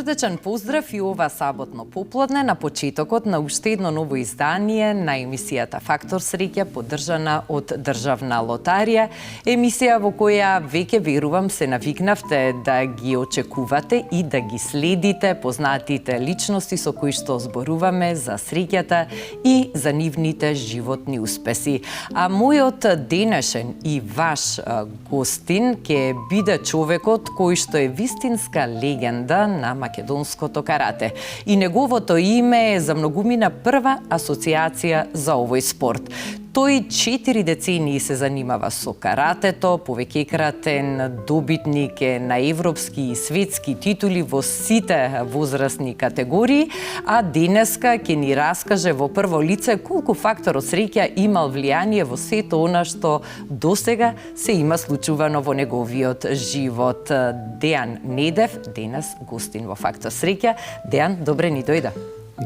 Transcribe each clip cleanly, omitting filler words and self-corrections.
Срдечен поздрав и ова саботно попладне на почетокот на уште едно ново издание на емисијата Фактор среќа, поддржана од Државна лотарија. Емисија во која веќе верувам се навикнавте да ги очекувате и да ги следите познатите личности со кои што зборуваме за среќата и за нивните животни успеси. А мојот денешен и ваш гостин ќе биде човекот кој што е вистинска легенда на македонското карате. И неговото име е за многумина прва асоциација за овој спорт. Тој 4 децении се занимава со каратето, повеќекратен добитник е на европски и светски титули во сите возрастни категории, а денеска ќе ни раскаже во прво лице колку факторот среќа имал влијание во сето она што досега се има случувано во неговиот живот. Дејан Недев, денес гостин во Фактор среќа. Дејан, добре ни дојде.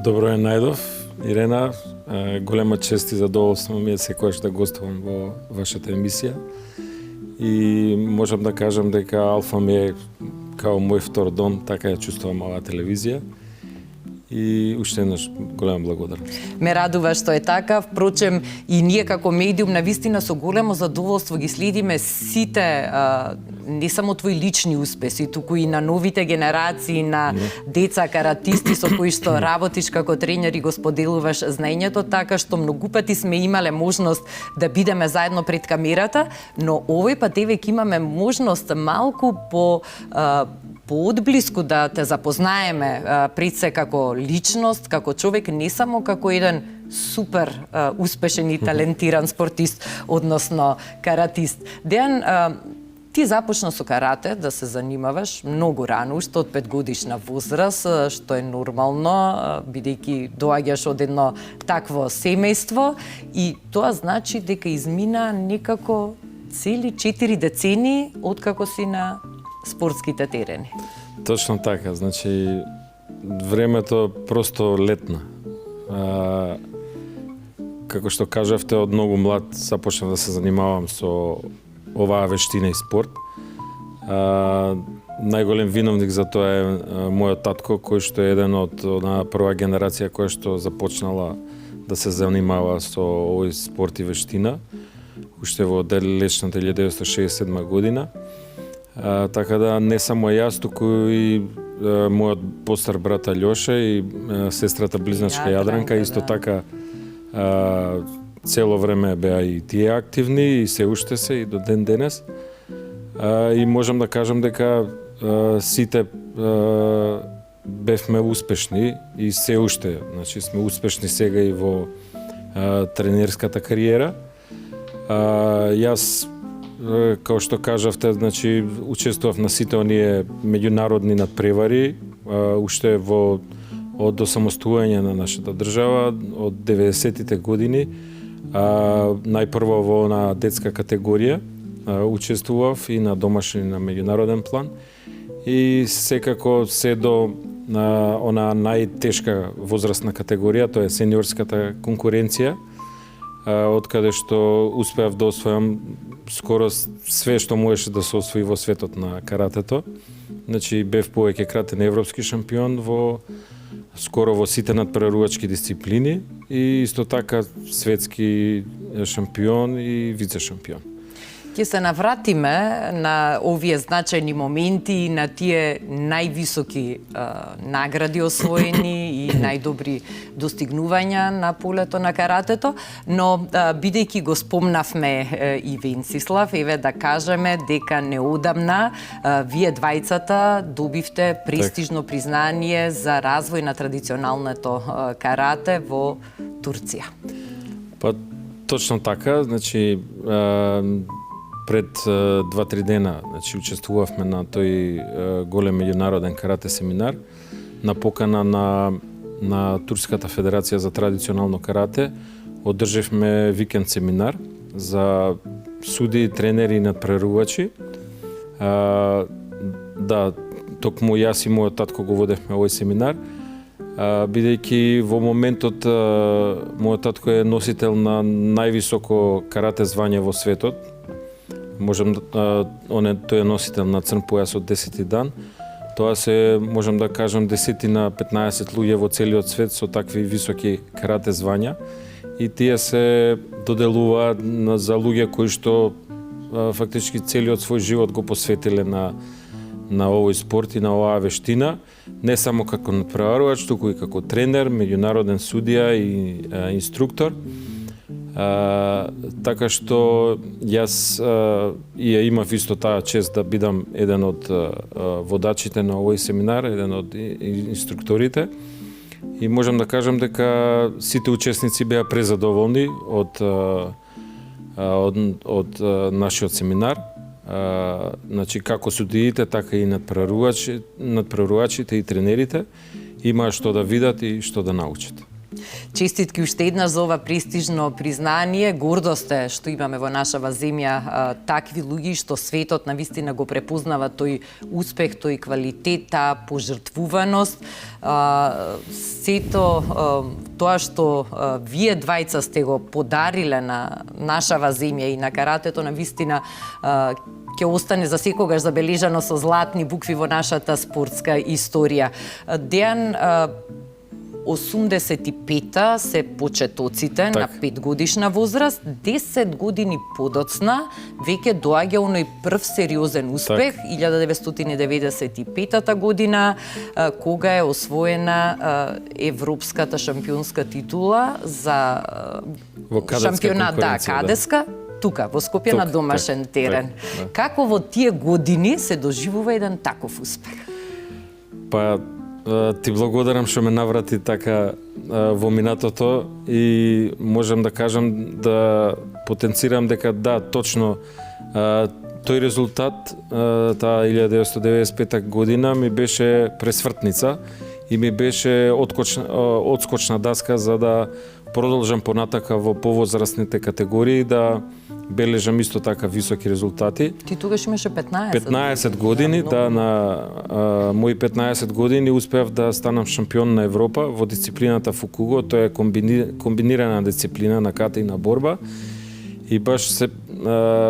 Добро е најдов, Ирена. Голема чест и задоволство ми е секогаш да гостувам во вашата емисија. И можам да кажам дека Алфа ми е као мој втор дом, така ја чувствувам оваа телевизија. И уште еднаш голема благодарност. Ме радува што е така, впрочем и ние како медиум навистина со големо задоволство ги следиме сите не само твои лични успеси, туку и на новите генерации на деца каратисти со кои што работиш како тренер и го споделуваш знаењето, така што многу пати сме имале можност да бидеме заедно пред камерата, но овој пат евек имаме можност малку поодблиску да те запознаеме пред се како личност, како човек, не само како еден супер успешен и талентиран спортист, односно каратист. Дејан, ти започна со карате да се занимаваш многу рано, уште од 5 годишна возраст, што е нормално, бидејќи доаѓаш од едно такво семејство, и тоа значи дека измина некако цели 4 децении откако си на спортските терени. Точно така, значи времето просто летна. Како што кажавте, од многу млад започнав да се занимавам со оваа вештина и спорт. Најголем виновник за тоа е мојот татко, кој што е еден од онаа прва генерација која што започнала да се занимава со овој спорт и вештина, уште во далечната 1967 година. Така да не само јас, туку и мојот постар брат Алјоша и сестрата близначка Јадранка, исто така цело време беа и тие активни и се уште се и до ден денес. И можам да кажам дека сите бевме успешни и се уште, значи сме успешни сега и во тренерската кариера. Јас, како што кажавте, значи учествував на сите оние меѓународни надпревари, уште од осамостување на нашата држава, од 90-тите години, најпрво во на детска категорија учествував и на домашен и на меѓународен план, и секако се до она најтешка возрастна категорија, тоа е сениорската конкуренција, од каде што успеав да освојам скоро све што можеше да се освои во светот на каратето. Значи бев повеќекратен европски шампион скоро во сите надпреварувачки дисциплини и исто така светски шампион и вице шампион. Ќе се навратиме на овие значајни моменти и на тие највисоки награди освоени и најдобри достигнувања на полето на каратето, но бидејќи го спомнавме и Венцислав, еве да кажеме дека неодамна вие двајцата добивте престижно признание за развој на традиционалното карате во Турција. Па точно така, значи пред 2-3 дена, значи учествувавме на тој голем меѓународен карате семинар на покана на Турската федерација за традиционално карате. Одржавме викенд семинар за суди, тренери и надпреварувачи. Да, токму јас и мојот татко го водевме овој семинар, бидејќи во моментот мојот татко е носител на највисоко карате звање во светот. Тој е носител на црн појас од 10 дан, Тоа се, можам да кажам, 10-15 луѓе во целиот свет со такви високи карате звања и тие се доделуваат за луѓе кои што фактички целиот свој живот го посветиле на овој спорт и на оваа вештина, не само како надпреварувач, туку и како тренер, меѓународен судија и инструктор. Така што јас ја имав исто таа чест да бидам еден од водачите на овој семинар, еден од инструкторите. И можам да кажам дека сите учесници беа презадоволни од нашиот семинар. Значи, како судиите, така и надпреварувачите и тренерите имаа што да видат и што да научат. Честитки уште еднаш за ова престижно признание. Гордост е што имаме во нашава земја такви луѓе што светот навистина го препознава тој успех, тој квалитет, таа пожртвуваност. Сето тоа што вие двајца сте го подариле на нашава земја и на каратето навистина ќе остане за секогаш забележано со златни букви во нашата спортска историја. Дејан, 85-та се почетоците на 5 годишна возраст, 10 години подоцна веќе доаѓа оној прв сериозен успех, 1995 година, кога е освоена европската шампионска титула за шампионат, кадетска, тука, во Скопје на домашен терен. Како во тие години се доживува еден таков успех? Па, ти благодарам што ме наврати така во минатото и можам да кажам да потенцирам дека да, точно тој резултат, таа 1995 година ми беше пресвртница и ми беше одскочна даска за да продолжам понатака во повозрастните категории да бележам исто така високи резултати. Ти тогаш имаше 15 години, да, на мои 15 години успеав да станам шампион на Европа во дисциплината фукуго, тоа е комбинирана дисциплина на ката и на борба. И баш се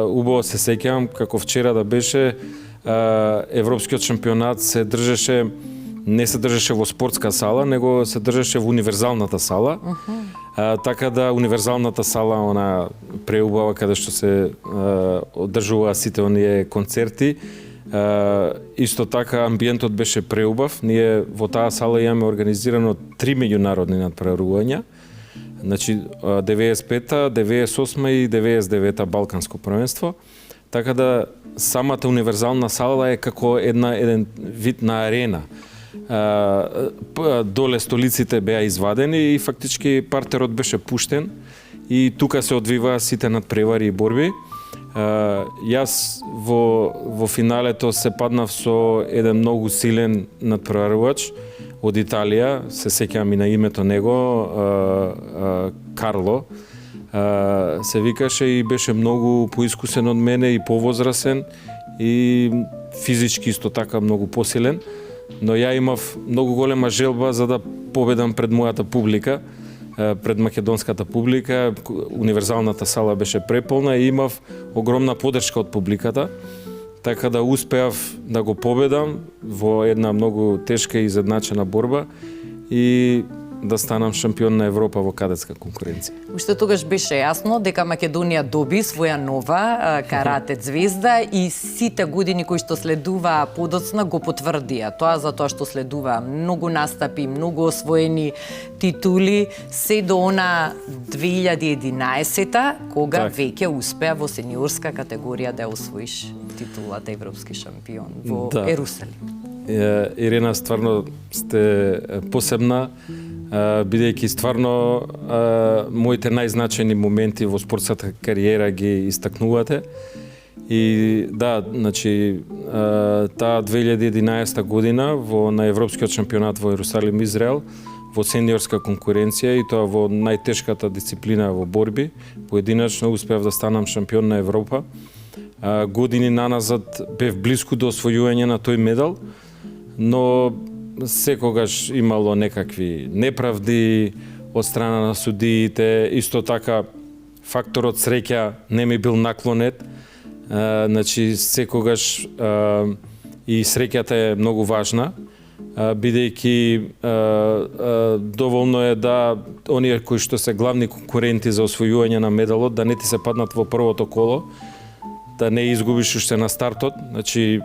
убаво се сеќавам како вчера да беше европскиот шампионат не се држеше во спортска сала, него се држеше во универзалната сала. Така да универзалната сала она преубава каде што се одржуваа сите оние концерти. Исто така амбиентот беше преубав. Ние во таа сала имаме организирано 3 меѓународни надпреварувања. Значи 95-та, 98-та и 99-та Балканско првенство. Така да самата универзална сала е како еден вид на арена. Доле столиците беа извадени и фактички партерот беше пуштен и тука се одвиваа сите надпревари и борби. Јас во финалето се паднав со еден многу силен надпреварувач од Италија, се сеќавам и на името него, Карло, се викаше и беше многу поискусен од мене и повозрасен и физички исто така многу посилен. Но ја имав многу голема желба за да победам пред мојата публика, пред македонската публика. Универзалната сала беше преполна и имав огромна поддршка од публиката, така да успеав да го победам во една многу тешка и изедначена борба и да станам шампион на Европа во кадетска конкуренција. Уште тогаш беше јасно дека Македонија доби своја нова карате звезда и сите години кои што следуваа подоцна го потврдија. Тоа затоа што следуваа многу настапи, многу освоени титули, се до она 2011-та, кога веќе успеа во сениорска категорија да освоиш титулата европски шампион во Ерусалим. Ирена, стварно сте посебна, бидејќи стварно моите најзначајни моменти во спортската кариера ги истакнувате. И да, значи таа 2011 година на европскиот шампионат во Ерусалим, Израел, во сениорска конкуренција и тоа во најтешката дисциплина во борби, поединечно успеав да станам шампион на Европа. Години наназад бев блиску до освојување на тој медал, но секогаш имало некакви неправди од страна на судиите, исто така факторот среќа не ми бил наклонет, значи секогаш и среќата е многу важна, бидејќи доволно е да оние кои што се главни конкуренти за освојување на медалот да не ти се паднат во првото коло, да не изгубиш уште на стартот, значи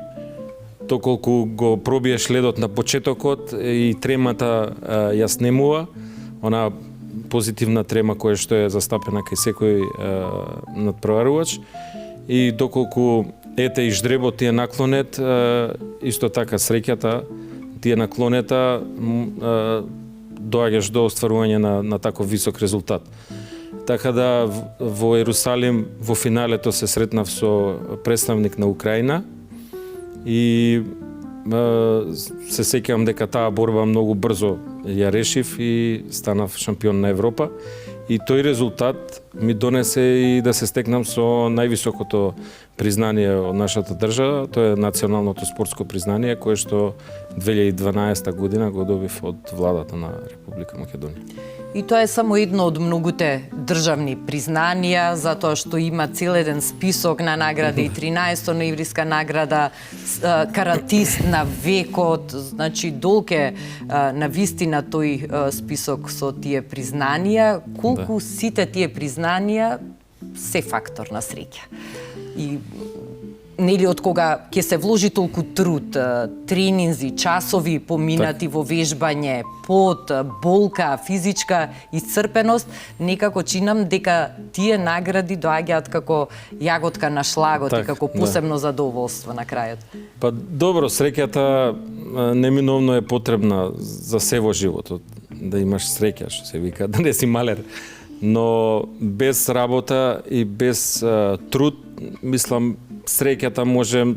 доколку го пробиеш ледот на почетокот и тремата ја снемува, она позитивна трема која што е застапена кај секој надпреварувач, и доколку ете и ждребот ти е наклонет, исто така среќата ти е наклонета, доаѓаш до остварување на таков висок резултат. Така да во Ерусалим во финалето се сретнав со представник на Украина и се сеќавам дека таа борба многу брзо ја решив и станав шампион на Европа. И тој резултат ми донесе и да се стекнам со највисокото признание од нашата држава, тоа е националното спортско признание кое што 2012 година го добив од владата на Република Македонија. И тоа е само едно од многуте државни признанија, затоа што има цел еден список на награди, 13-то ноемвриска награда, каратист на векот, значи долг е на вистина тој список со тие признанија, колку сите тие признанија се фактор на среќа. И нели од кога ќе се вложи толку труд, тренинзи, часови поминати во вежбање, пот, болка, физичка исцрпеност, некако чинам дека тие награди доаѓаат како јаготка на шлагот и како посебно задоволство на крајот. Па добро, среќата неминовно е потребна за се во животот, да имаш среќа, што се вика, да не си малер. Но без работа и без труд, мислам, среќата може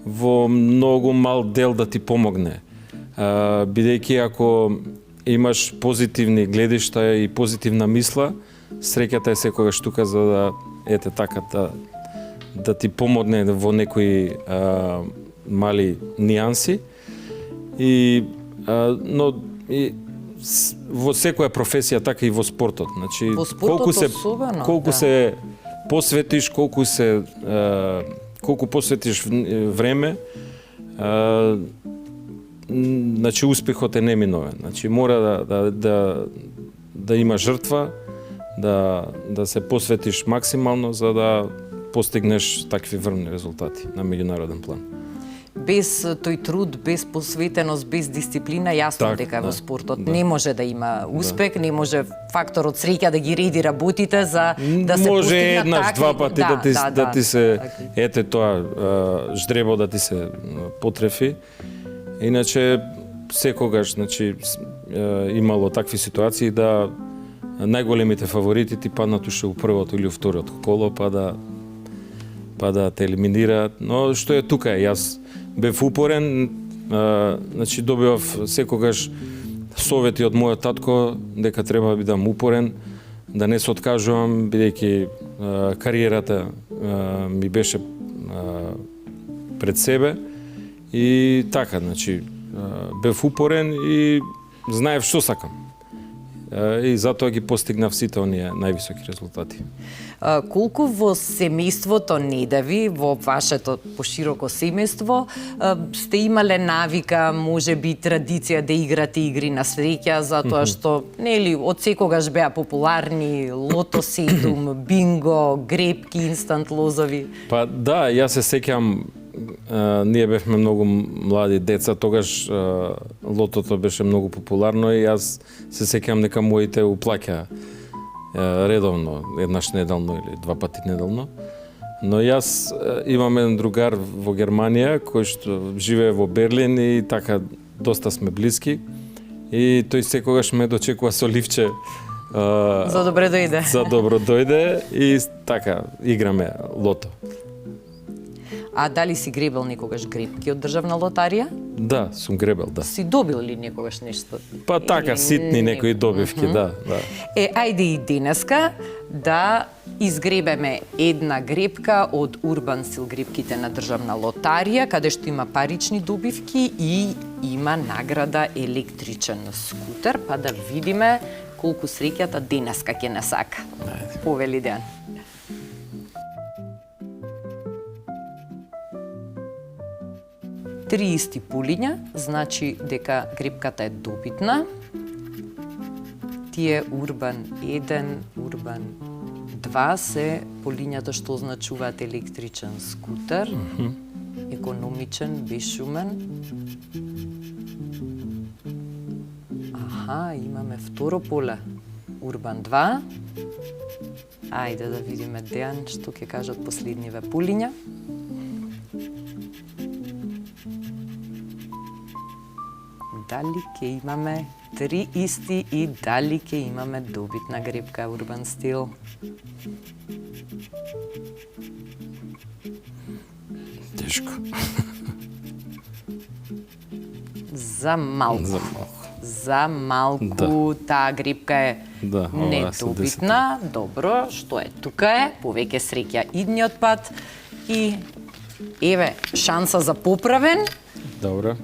во многу мал дел да ти помогне. Бидејќи ако имаш позитивни гледишта и позитивна мисла, среќата е секогаш тука за да ете така да ти помогне во некои мали нијанси. Но во секоја професија, така и во спортот. Значи, во спортот особено, колку се посветиш, колку посветиш време, значи успехот е неминовен. Значи мора да има жртва, да се посветиш максимално за да постигнеш такви врвни резултати на меѓународен план. Без тој труд, без посветеност, без дисциплина, јасно дека во спортот не може да има успех, не може факторот среќа да ги реди работите за да се може постигнат еднаш, такви... два пати да ти се ете тоа ждребо да ти се потрефи. Иначе секогаш, значи имало такви ситуации да најголемите фаворити ти паднат уште у првото или у второто коло, па да те елиминираат. Но што е тука, јас бев упорен, значи добивав секогаш совети од мојот татко дека треба да бидам упорен, да не се откажувам, бидејќи кариерата ми беше пред себе и така, значи бев упорен и знаев што сакам. И затоа ги постигнав сите оние највисоки резултати. Колку во семејството Недави, во вашето пошироко семејство, сте имале навика, може би традиција да играте игри на среќа, затоа што, нели, од секогаш беа популарни лото сетум, бинго, грепки, инстант лозови? Па да, јас се сеќам, ние бевме многу млади деца, тогаш лотото беше многу популарно и јас се сеќам дека моите уплаќа редовно, еднаш неделно или два пати неделно. Но јас имам еден другар во Германија кој што живее во Берлин и така доста сме блиски и тој секогаш ме дочекува со ливче за добре дојде. За добро дојде и така играме лото. А дали си гребел некогаш грепки од државна лотарија? Да, сум гребел, да. Си добил ли некогаш нешто? Па така, ситни некои добивки, да. Ајде и денеска да изгребеме една грепка од Урбан Сил грепките на државна лотарија, каде што има парични добивки и има награда електричен скутер, па да видиме колку среќата денеска ќе не сака. Повели Дејан. 3 исти пулиња, значи дека грепката е добитна. Тие Урбан 1, Урбан 2 се полињата што означуваат електричен скутер, економичен, бесшумен. Аха, имаме второ поле, Урбан 2. Ајде да видиме Дејан што ќе кажат последниве пулиња. Дали ќе имаме 3 исти и дали ќе имаме добитна грепка Урбан стил? Тешко. За малку. За малку. За малку, таа грепка е недобитна. Добро, што е тука е, повеќе среќа идниот пат и еве шанса за поправен. Добро.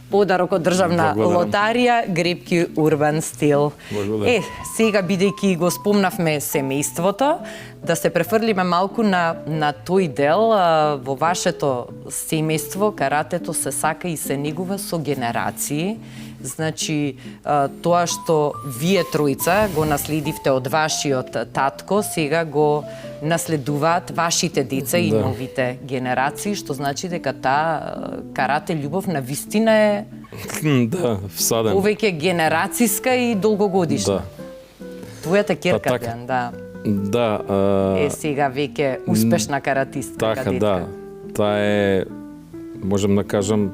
Подарок од државна лотарија, грепки Урбан стил. Сега бидејќи го спомнавме семејството, да се префрлиме малку на тој дел. Во вашето семејство каратето се сака и се негува со генерации. Значи, тоа што вие тројца го наследивте од вашиот татко, сега го наследуваат вашите деца и новите генерации, што значи дека таа карате љубов на вистина е всаден. Повеќе генерацијска и долгогодишна. Твојата ќерка, Дејан, Да. Сега веќе успешна каратистка. Така, да. Таа е, можам да кажам,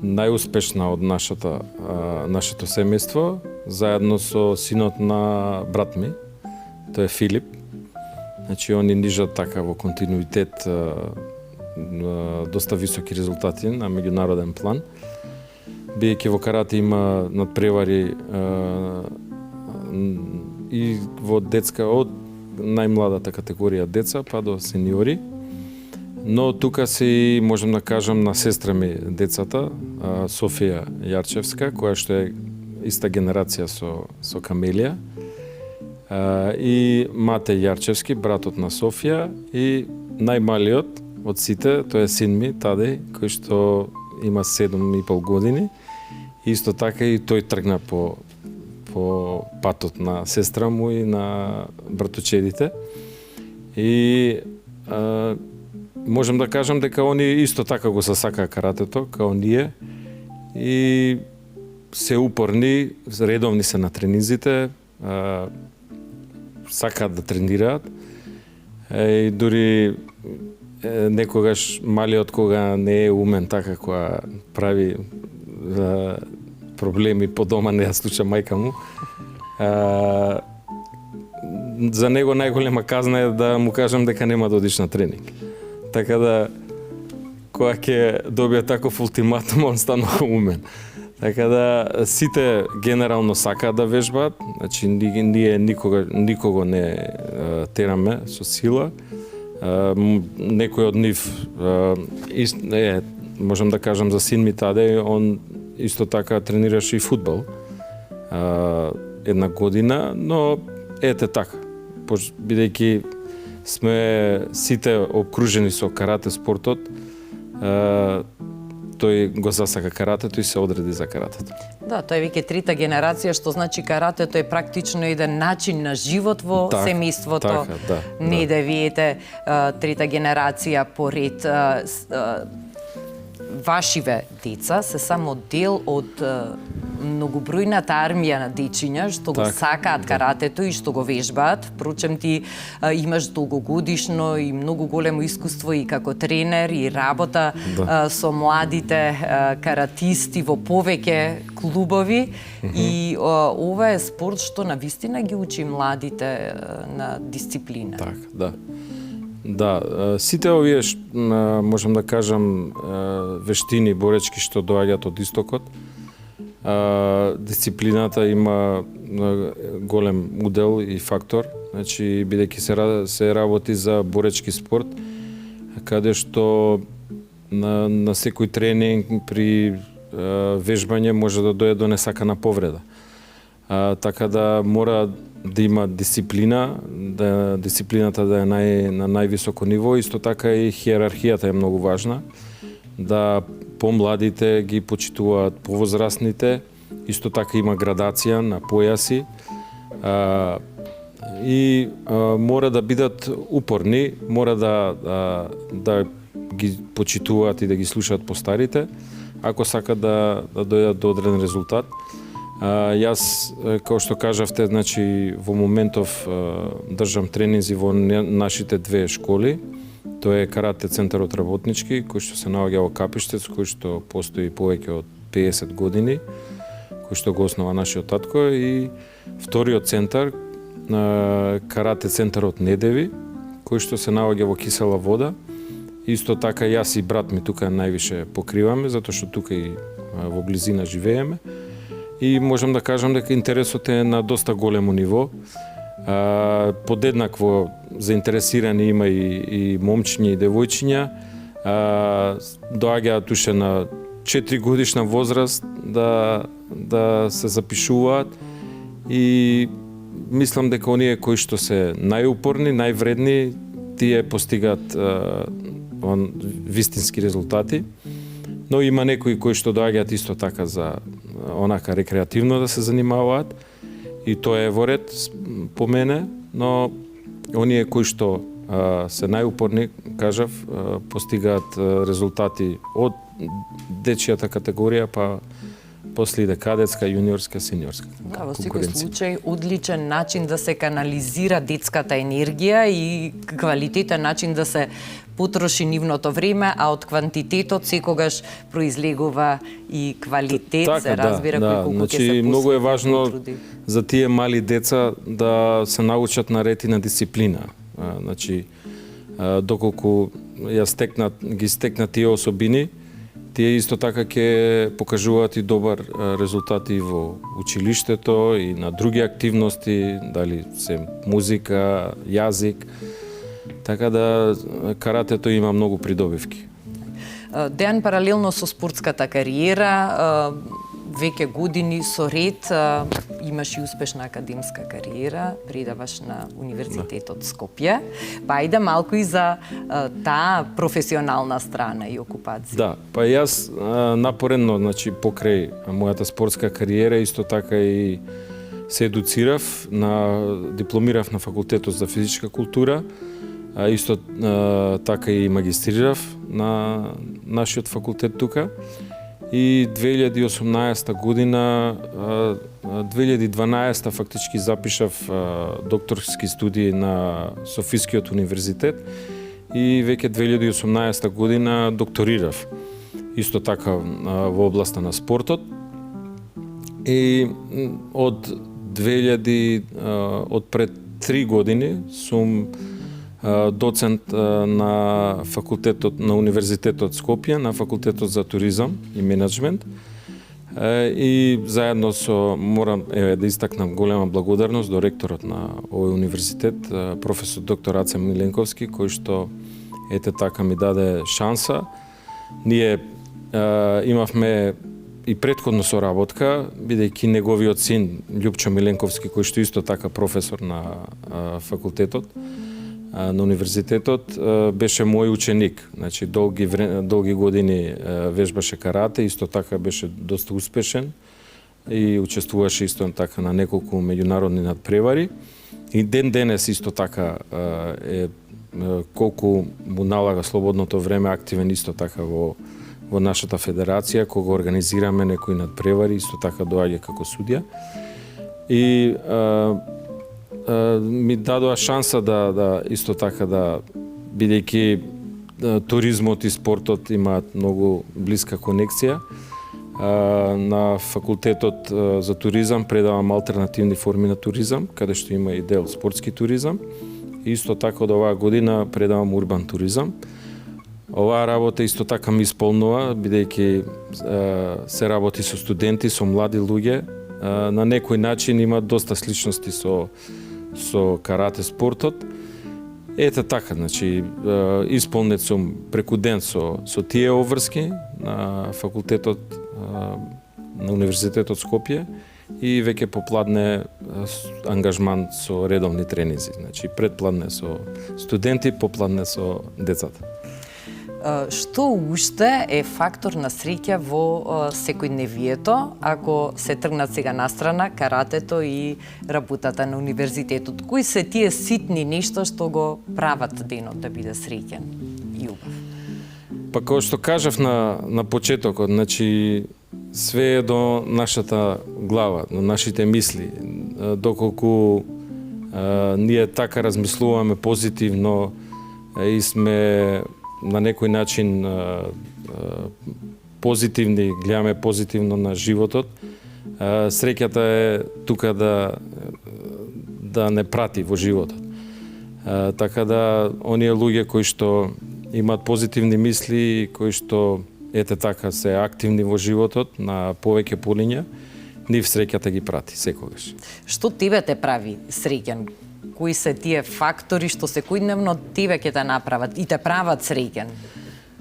најуспешна од нашето семејство, заедно со синот на брат ми, тој е Филип. Значи, они нижат така во континуитет доста високи резултати на меѓународен план. Бидејќи во карате има надпревари и во детска, од најмладата категорија деца па до сениори. Но тука си можам да кажам на сестра ми децата, Софија Јарчевска, која што е иста генерација со Камелија, и Мате Јарчевски, братот на Софија, и најмалиот од сите, тој е син ми, Тадеј, кој што има 7,5 години. Исто така и тој тргна по патот на сестра му и на братучедите. И можам да кажам дека они исто така го сакаат каратето, као ние, и се упорни, редовни се на тренизите, сакаат да тренираат. И дури некогаш малиот кога не е умен така, кога прави проблеми по дома, не ја слуша мајка му, за него најголема казна е да му кажам дека нема да одиш на тренинг. Така да, кога ќе добија таков ултиматум, он станува умен. Така да, сите генерално сакаат да вежбаат, значи ние никого не тераме со сила. Некој од нив, можам да кажам за син ми Таде, он исто така тренираше и фудбал една година, но ете така, бидејќи сме сите обкружени со карате спортот, тој го засака каратето и се одреди за каратето. Да, тоа е веќе трета генерација, што значи каратето е практично еден начин на живот во семејството. Не да видите трета генерација поред. Вашиве деца се само дел од многобројната армија на дечиња што го сакаат каратето и што го вежбаат. Впрочем, ти имаш долгогодишно и многу големо искуство и како тренер и работа со младите каратисти во повеќе клубови. И ова е спорт што навистина ги учи младите на дисциплина. Така, да. Да, сите овие, можам да кажам, вештини боречки што доаѓаат од истокот, дисциплината има голем удел и фактор, значи бидејќи се работи за боречки спорт, каде што на секој тренинг при вежбање може да дојде до несакана повреда. Така да мора да има дисциплина, дисциплината да е на највисоко ниво, исто така и хиерархијата е многу важна, да помладите ги почитуваат повозрастните, исто така има градација на појаси и мора да бидат упорни, мора да ги почитуваат и да ги слушаат постарите, ако сакат да дојдат до одреден резултат. Јас, како што кажавте, значи во моментов држам тренинзи во нашите две школи. Тоа е карате центарот работнички, кој што се наоѓа во Капиштец, кој што постои повеќе од 50 години, кој што го основа нашиот татко, и вториот центар, карате центарот Недеви, кој што се наоѓа во Кисела Вода. Исто така јас и брат ми тука највише покриваме, затоа што тука и во близина живееме. И можам да кажам дека интересот е на доста големо ниво. Подеднакво заинтересирани има и момчиња и девојчиња. Доаѓаат уште на 4 годишна возраст да се запишуваат и мислам дека оние кои што се најупорни, највредни, тие постигаат вистински резултати. Но има некои кои што доаѓаат исто така за онака рекреативно да се занимаваат и тоа е во ред по мене, но оние кои што се најупорни, кажав, постигаат резултати од дечијата категорија па после иде кадетска, јуниорска, сениорска. Да, во секој случај одличен начин да се канализира детската енергија и квалитетен начин да се потроши нивното време, а од квантитетот секогаш произлегува и квалитет, така, се разбира да, колку ќе значи, се многу е важно потруди. за тие мали деца да се научат на ред и на дисциплина. Значи, доколку ги стекнат тие особини, тие исто така ќе покажуваат и добар резултат и во училиштето и на други активности, дали се музика, јазик. Така да каратето има многу придобивки. Дејан, паралелно со спортската кариера, веќе години со ред имаш и успешна академска кариера, предаваш на Универзитетот Скопје. Па ајде малку и за таа професионална страна и окупација. Да, па јас напоредно, значи покрај мојата спортска кариера, исто така и се едуцирав, дипломирав на факултетот за физичка култура, исто така и магистрирав на нашиот факултет тука. И 2018 година, 2012 фактички запишав докторски студии на Софискиот универзитет и веќе 2018 година докторирав. Исто така во областа на спортот. И од пред 3 години сум доцент на факултетот на Универзитетот Скопје, на факултетот за туризам и менеджмент. И заедно морам да истакнам голема благодарност до ректорот на овој универзитет, професор доктор Аце Миленковски, кој што така ми даде шанса. Ние имавме и претходно соработка, бидејќи неговиот син Љупчо Миленковски, кој што исто така професор на факултетот, на универзитетот, беше мој ученик. Значи, долги години вежбаше карате, исто така беше доста успешен и учествуваше исто така на неколку меѓународни надпревари. И денес исто така колку му налага слободното време, активен исто така во нашата федерација, кога организираме некои надпревари, исто така доаѓа како судија. И ми дадоа шанса да исто така бидејќи туризмот и спортот имаат многу блиска конекција. На факултетот за туризам предавам алтернативни форми на туризам, каде што има и дел спортски туризам. Исто така од оваа година предавам урбан туризам. Оваа работа исто така ми исполнува, бидејќи се работи со студенти, со млади луѓе. На некој начин има доста сличности со карате спортот. Ете така, значи, исполнет сум преку ден со тие обврски на факултетот на Универзитетот Скопје и веќе попладне ангажман со редовни тренинзи. Значи, предпладне со студенти, попладне со децата. Што уште е фактор на среќа во секојдневието, ако се тргнат сега настрана каратето и работата на универзитетот? Кои се тие ситни нешта што го прават денот да биде среќен и убав? Па како што кажав на почетокот, значи све е до нашата глава, до нашите мисли. Доколку ние така размислуваме позитивно и сме на некој начин позитивни, гледаме позитивно на животот, среќата е тука да не прати во животот. Така да, оние луѓе кои што имаат позитивни мисли, кои што ете така се активни во животот на повеќе полиња, нив среќата ги прати секогаш. Што тебе те прави среќен? Кои се тие фактори што секојдневно тебе ќе те направат и те прават среќен?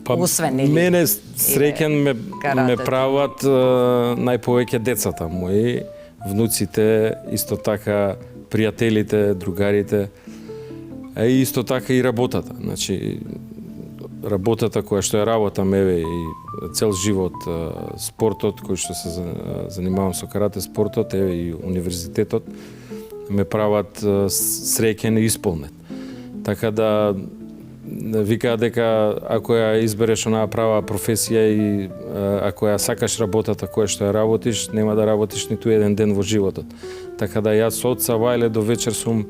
Па, освен нели? Мене среќен ме прават најповеќе децата мои, внуците, исто така пријателите, другарите, и исто така и работата. Значи, работата која што ја работам, еве, и цел живот, спортот, кој што се занимавам со карате спортот, еве, и универзитетот, ме прават среќен и исполнет. Така да, викаат дека ако ја избереш онаа права професија и ако ја сакаш работата која што ја работиш, нема да работиш ниту еден ден во животот. Така да јас од савајле до вечер сум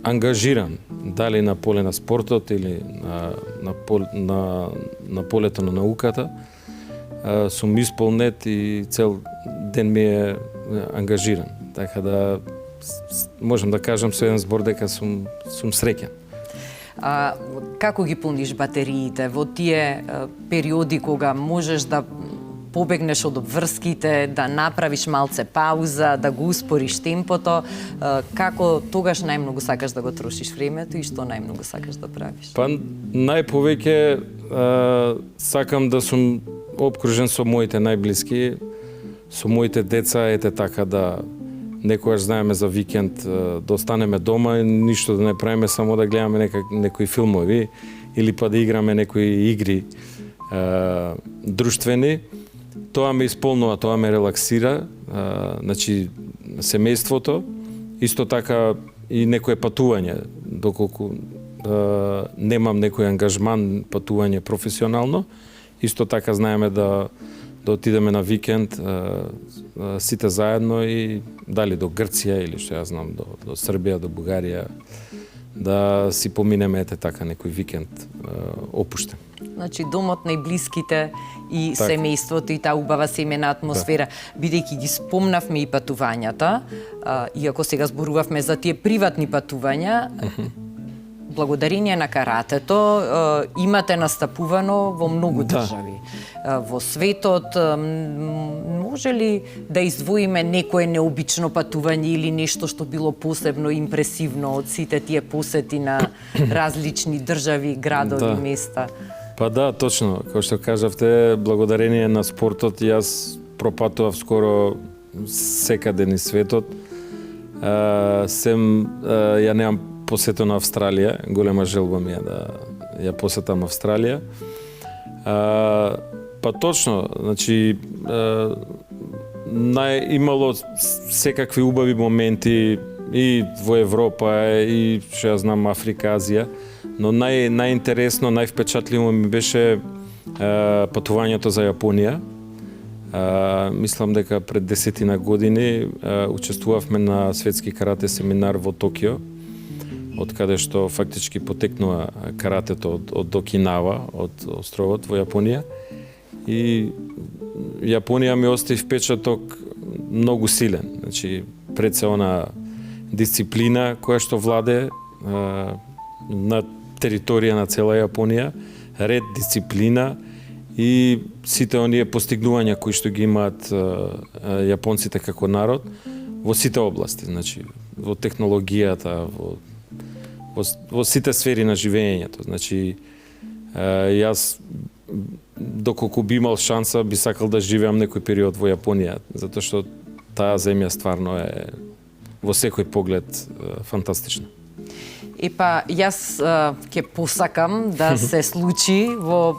ангажиран, дали на поле на спортот или на полето на науката, сум исполнет и цел ден ми е ангажиран. Така да можам да кажам со еден збор дека сум среќен. Како ги пуниш батериите во тие периоди кога можеш да побегнеш од обврските, да направиш малце пауза, да го успориш темпото, како тогаш најмногу сакаш да го трошиш времето и што најмногу сакаш да правиш? Па најповеќе сакам да сум обкружен со моите најблиски, со моите деца, ете така да некојаш знаеме за викенд да останеме дома и ништо да не правиме, само да гледаме некои филмови или па да играме некои игри друштвени. Тоа ме исполнува, тоа ме релаксира, значи семејството, исто така и некое патување, доколку немам некој ангажман патување професионално, исто така знаеме да отидеме на викенд сите заедно и дали до Грција или што ја знам до Србија, до Бугарија, да си поминеме ете така некој викенд опуштен. Значи домот, најблиските и семејството и таа убава семена атмосфера, бидејќи ги спомнавме и патувањата, иако сега зборувавме за тие приватни патувања, благодарение на каратето имате настапувано во многу држави во светот. Може ли да издвоиме некое необично патување или нешто што било посебно импресивно од сите тие посети на различни држави, градови, места? Па да, точно. Како што кажавте, благодарение на спортот јас пропатував скоро секаде низ светот. Ја немам посето на Австралија, голема желба ми е да ја посетам Австралија. Па точно, значи имало секакви убави моменти и во Европа и што ја знам Африка, Азија, но најинтересно, највпечатливо ми беше патувањето за Јапонија. Мислам дека пред 10 години учествувавме на светски карате семинар во Токио, од каде што фактички потекнува каратето од Окинава, од островот во Јапонија. И Јапонија ми остави впечаток многу силен. Значи, пред се она дисциплина која што владе на територија на цела Јапонија, ред, дисциплина и сите оние постигнувања кои што ги имаат јапонците како народ во сите области, значи во технологијата, во сите сфери на живењето. Значи, јас доколку би имал шанса, би сакал да живеам некој период во Јапонија, затоа што таа земја стварно е во секој поглед фантастична. Епа, јас ќе посакам да се случи во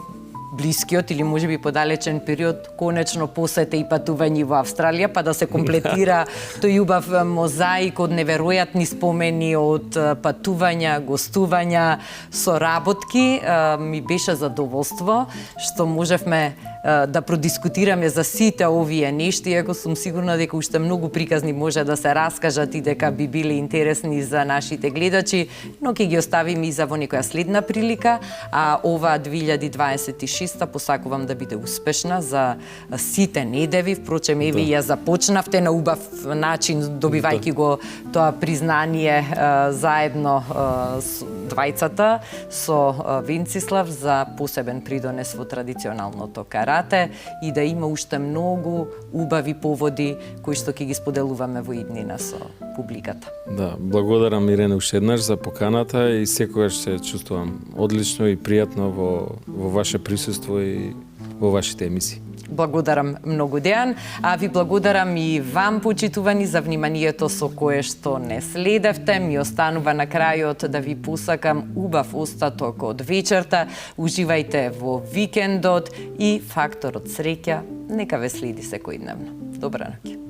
блискиот или можеби подалечен период конечно посете и патување во Австралија, па да се комплетира тој убав мозаик од неверојатни спомени, од патувања, гостувања, соработки. Ми беше задоволство што можевме да продискутираме за сите овие нешта, иако сум сигурна дека уште многу приказни може да се раскажат и дека би биле интересни за нашите гледачи, но ќе ги оставиме и за во некоја следна прилика, а ова 2026 посакувам да биде успешна за сите недеви. Впрочем, еве ја започнавте на убав начин, добивајќи го тоа признание заедно со двајцата, со Венцислав за посебен придонес во традиционалното карате и да има уште многу убави поводи кои што ќе ги споделуваме во иднина со публиката. Да, благодарам Ирене уште еднаш за поканата и секогаш се чувствувам одлично и пријатно во ваше присуство и во вашите емисии. Благодарам многу, Дејан, а ви благодарам и вам, почитувани, за вниманието со кое што не следевте. Ми останува на крајот да ви посакам убав остаток од вечерта. Уживајте во викендот и факторот среќа нека ве следи секојдневно. Добра ноќ.